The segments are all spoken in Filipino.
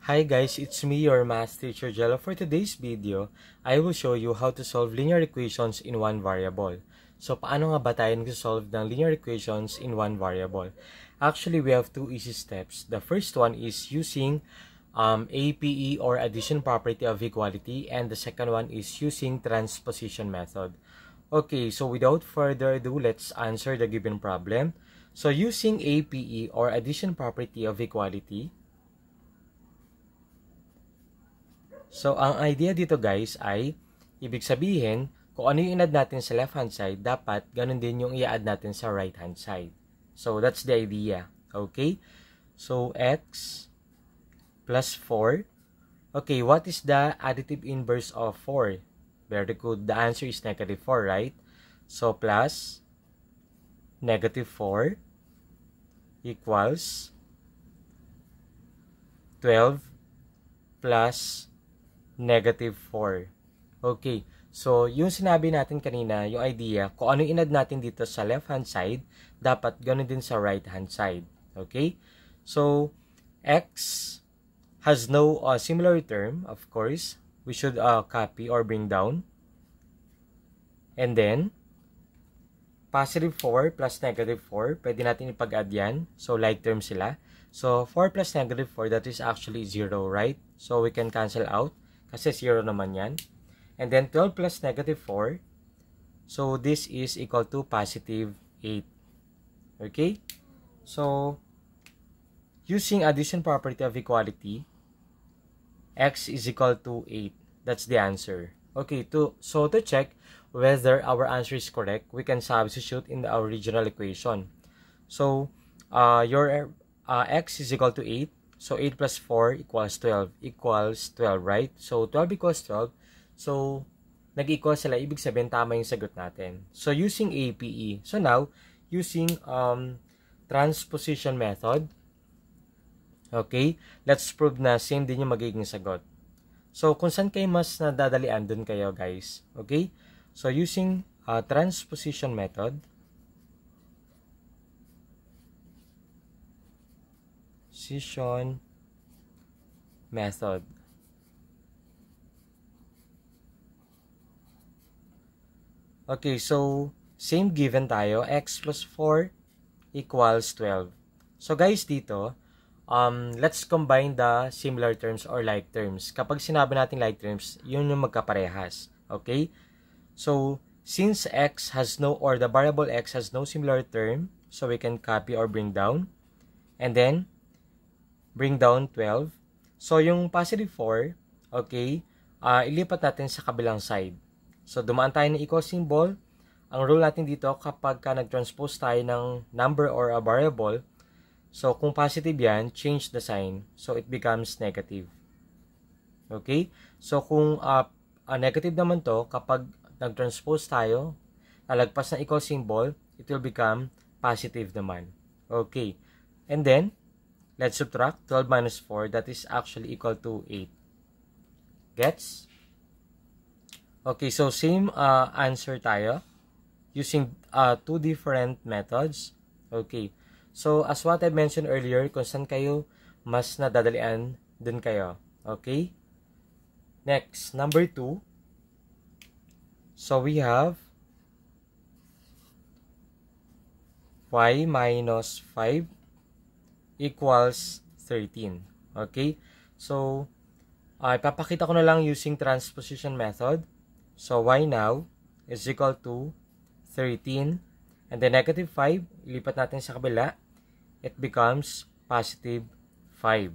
Hi guys, it's me, your math teacher Jello. For today's video, I will show you how to solve linear equations in one variable. So, paano nga ba tayo nag-solve ng linear equations in one variable? Actually, we have two easy steps. The first one is using APE or addition property of equality, and the second one is using transposition method. Okay, so without further ado, let's answer the given problem. So, using APE or addition property of equality, so, ang idea dito guys ay, ibig sabihin, kung ano yung in-add natin sa left-hand side, dapat ganun din yung i-add natin sa right-hand side. So, that's the idea. Okay? So, x plus 4. Okay, what is the additive inverse of 4? Very good. The answer is negative 4, right? So, plus negative 4 equals 12 plus negative 4. Okay. So, yung sinabi natin kanina, yung idea, kung ano yung in-add natin dito sa left-hand side, dapat ganun din sa right-hand side. Okay? So, x has no similar term, of course. We should copy or bring down. And then, positive 4 plus negative 4, pwede natin ipag-add yan. So, like term sila. So, 4 plus negative 4, that is actually 0, right? So, we can cancel out. Kasi 0 naman yan. And then 12 plus negative 4. So, this is equal to positive 8. Okay? So, using addition property of equality, x is equal to 8. That's the answer. Okay, so to check whether our answer is correct, we can substitute in the original equation. So, your x is equal to 8. So, 8 plus 4 equals 12. Equals 12, right? So, 12 equals 12. So, nag-equal sila. Ibig sabihin, tama yung sagot natin. So, using APE. So, now, using transposition method. Okay? Let's prove na same din yung magiging sagot. So, kung saan kayo mas nadadalian, dun kayo, guys. Okay? So, using transposition method. Method. Okay, so same given tayo, x plus 4 equals 12. So guys, dito, let's combine the similar terms or like terms. Kapag sinabi natin like terms, yun yung magkaparehas. Okay? So, since x has no, or the variable x has no similar term, so we can copy or bring down. And then, bring down 12. So, yung positive 4, okay, ilipat natin sa kabilang side. So, dumaan tayo ng equal symbol. Ang rule natin dito, kapag nag-transpose tayo ng number or a variable, so, kung positive yan, change the sign. So, it becomes negative. Okay? So, kung negative naman to, kapag nag-transpose tayo, nalagpas ng equal symbol, it will become positive naman. Okay. And then, let's subtract 12 minus 4. That is actually equal to 8. Gets? Okay, so same answer tayo using two different methods. Okay. So, as what I mentioned earlier, kung saan kayo mas nadadalian, dun kayo. Okay? Next, number 2. So, we have y minus 5 equals 13. Okay? So, ipapakita ko na lang using transposition method. So, y now is equal to 13. And then negative 5, ilipat natin sa kabila. It becomes positive 5.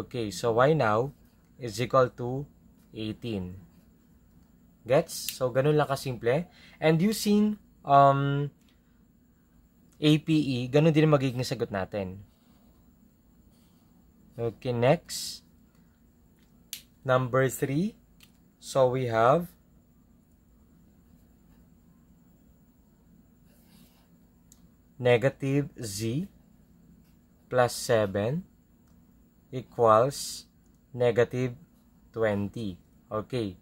Okay, so y now is equal to 18. Gets? So, ganun lang kasimple. And using APE, ganun din magiging sagot natin. Okay, next. Number 3. So, we have negative z plus 7 equals negative 20. Okay.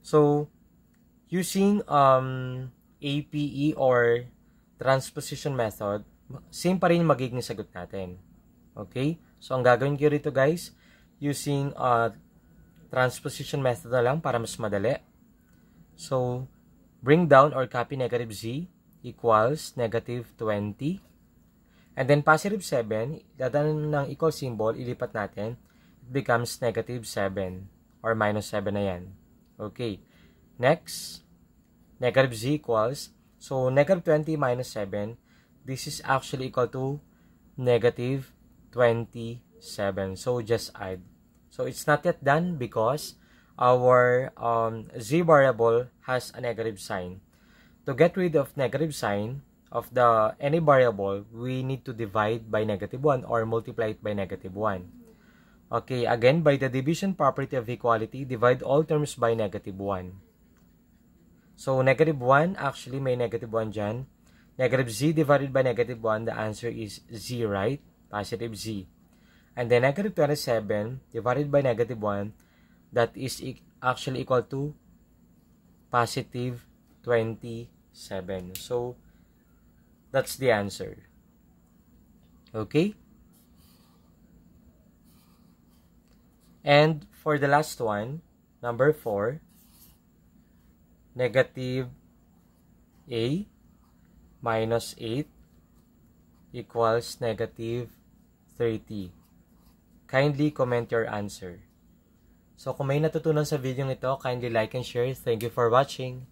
So, using APE or transposition method, same pa rin magiging sagot natin. Okay? So, ang gagawin ko rito guys, using transposition method na lang para mas madali. So, bring down or copy negative z equals negative 20. And then positive 7, dadaan ng equal symbol, ilipat natin, it becomes negative 7 or minus 7 na yan. Okay. Next, negative z equals, so negative 20 minus 7, this is actually equal to negative 27. So, just add. So, it's not yet done because our z variable has a negative sign. To get rid of negative sign of any variable, we need to divide by negative 1 or multiply it by negative 1. Okay, again, by the division property of equality, divide all terms by negative 1. So, negative 1, actually may negative 1 dyan. Negative z divided by negative 1, the answer is z, right? Positive z. And then negative 27 divided by negative 1, that is actually equal to positive 27. So, that's the answer. Okay? And for the last one, number 4, negative a minus 8 equals negative 30. Kindly comment your answer. So, kung may natutunan sa video ito, kindly like and share. Thank you for watching.